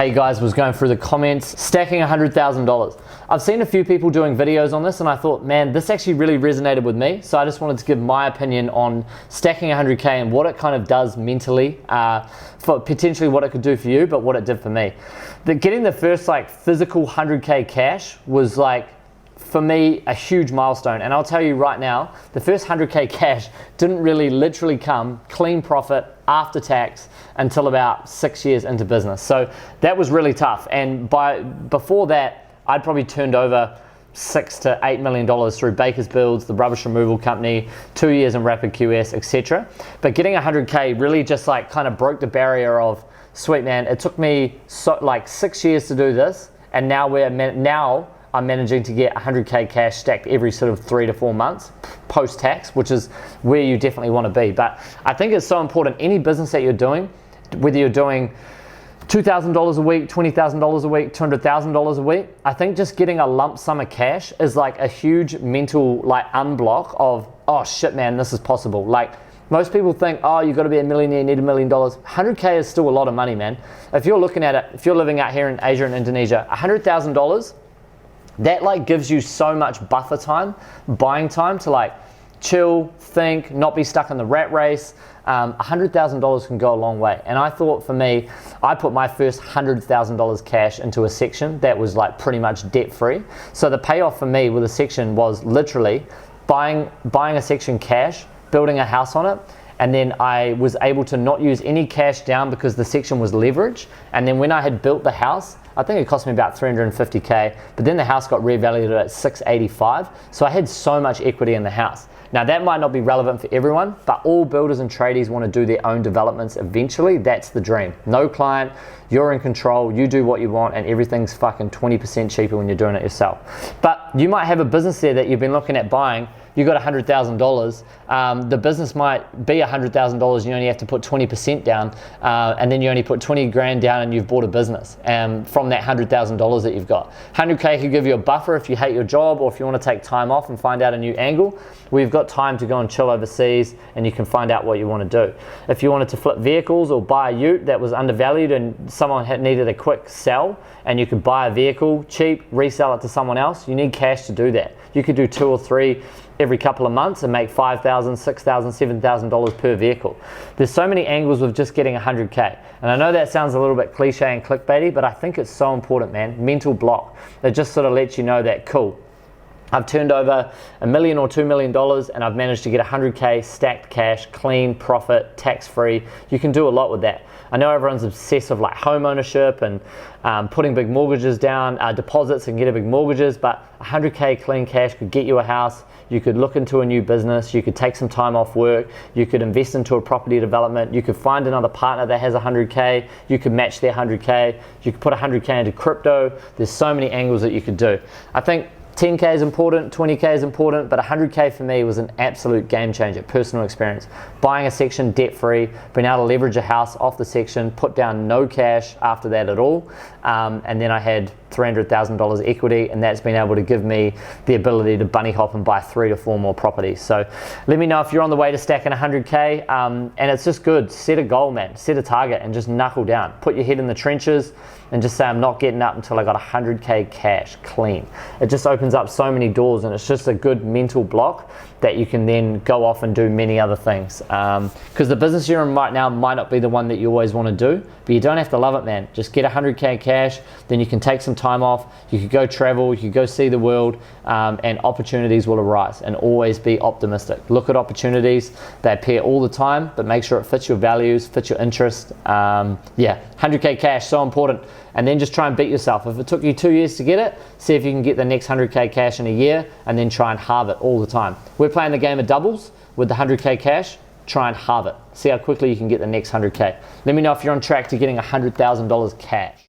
Hey guys, was going through the comments, stacking $100,000. I've seen a few people doing videos on this and I thought, man, this actually really resonated with me. So I just wanted to give my opinion on stacking 100K and what it kind of does mentally, for potentially what it could do for you, but what it did for me. Getting the first like physical 100K cash was like, for me, a huge milestone. And I'll tell you right now, the first 100K cash didn't really literally come clean profit after tax until about 6 years into business. So that was really tough. And before that, I'd probably turned over $6 to $8 million through Baker's Builds, the rubbish removal company, 2 years in Rapid QS, etc. But getting 100K really just like kind of broke the barrier of, sweet man, it took me like 6 years to do this, and now I'm managing to get 100K cash stacked every sort of 3 to 4 months post-tax, which is where you definitely want to be. But I think it's so important, any business that you're doing, whether you're doing $2,000 a week, $20,000 a week, $200,000 a week, I think just getting a lump sum of cash is like a huge mental like unblock of, oh shit man, this is possible. Like most people think, oh, you've got to be a millionaire, you need $1 million. 100K is still a lot of money, man. If you're looking at it, if you're living out here in Asia and Indonesia, $100,000, that like gives you so much buffer time, buying time to like chill, think, not be stuck in the rat race. $100,000 can go a long way. And I thought for me, I put my first $100,000 cash into a section that was like pretty much debt free. So the payoff for me with a section was literally buying a section cash, building a house on it, and then I was able to not use any cash down because the section was leverage. And then when I had built the house, I think it cost me about 350K, but then the house got revalued at 685. So I had so much equity in the house. Now that might not be relevant for everyone, but all builders and tradies want to do their own developments eventually. That's the dream. No client, you're in control, you do what you want, and everything's fucking 20% cheaper when you're doing it yourself. But you might have a business there that you've been looking at buying, you got $100,000, the business might be $100,000, you only have to put 20% down, and then you only put 20 grand down and you've bought a business from that $100,000 that you've got. 100K could give you a buffer if you hate your job or if you want to take time off and find out a new angle. We've got time to go and chill overseas and you can find out what you want to do. If you wanted to flip vehicles or buy a ute that was undervalued and someone needed a quick sell and you could buy a vehicle cheap, resell it to someone else, you need cash to do that. You could do 2 or 3 every couple of months and make $5,000, $6,000, $7,000 per vehicle. There's so many angles with just getting 100K. And I know that sounds a little bit cliche and clickbaity, but I think it's so important, man. Mental block. It just sort of lets you know that, cool, I've turned over $1 million or $2 million and I've managed to get 100K stacked cash, clean, profit, tax-free. You can do a lot with that. I know everyone's obsessed with like home ownership and putting big mortgages down, deposits and getting big mortgages, but 100K clean cash could get you a house. You could look into a new business, you could take some time off work, you could invest into a property development, you could find another partner that has 100K, you could match their 100K, you could put 100K into crypto. There's so many angles that you could do. I think 10K is important, 20K is important, but 100K for me was an absolute game changer, personal experience. Buying a section debt free, being able to leverage a house off the section, put down no cash after that at all, and then I had $300,000 equity, and that's been able to give me the ability to bunny hop and buy 3 to 4 more properties. So let me know if you're on the way to stacking 100K, and it's just good. Set a goal, man, set a target and just knuckle down. Put your head in the trenches and just say, I'm not getting up until I got 100K cash clean. It just opens up so many doors, and it's just a good mental block that you can then go off and do many other things. Because the business you're in right now might not be the one that you always want to do, but you don't have to love it, man. Just get 100K cash, then you can take some time off, you could go travel, you could go see the world, and opportunities will arise. And always be optimistic. Look at opportunities, they appear all the time, but make sure it fits your values, fits your interest. Yeah, 100K cash, so important. And then just try and beat yourself. If it took you 2 years to get it, see if you can get the next 100K cash in a year, and then try and halve it all the time. We're playing the game of doubles with the 100K cash. Try and halve it. See how quickly you can get the next 100K. Let me know if you're on track to getting $100,000 cash.